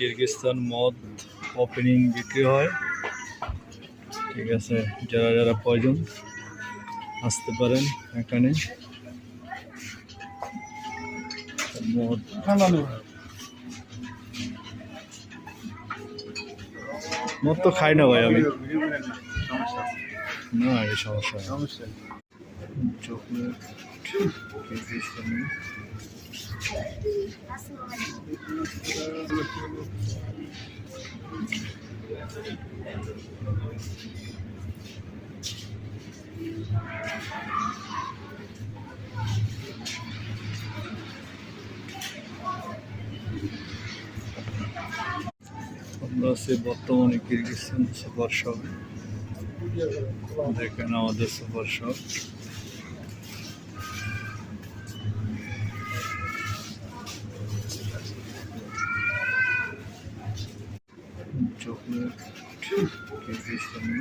কিরগিজস্তান মদ ওপেনিং বিক্রি হয়। ঠিক আছে, যারা যারা প্রয়োজন আসতে পারেন এখানে। মদ মদ তো খাই না ভাই আমি, না এই সমস্যা চকলেট কিরগিজস্তানি। আমরা আছি বর্তমানে কিরগিজস্তান সুপার শপ। দেখেন আমাদের সুপার শপ। চকলেট কিরগিজস্তানি।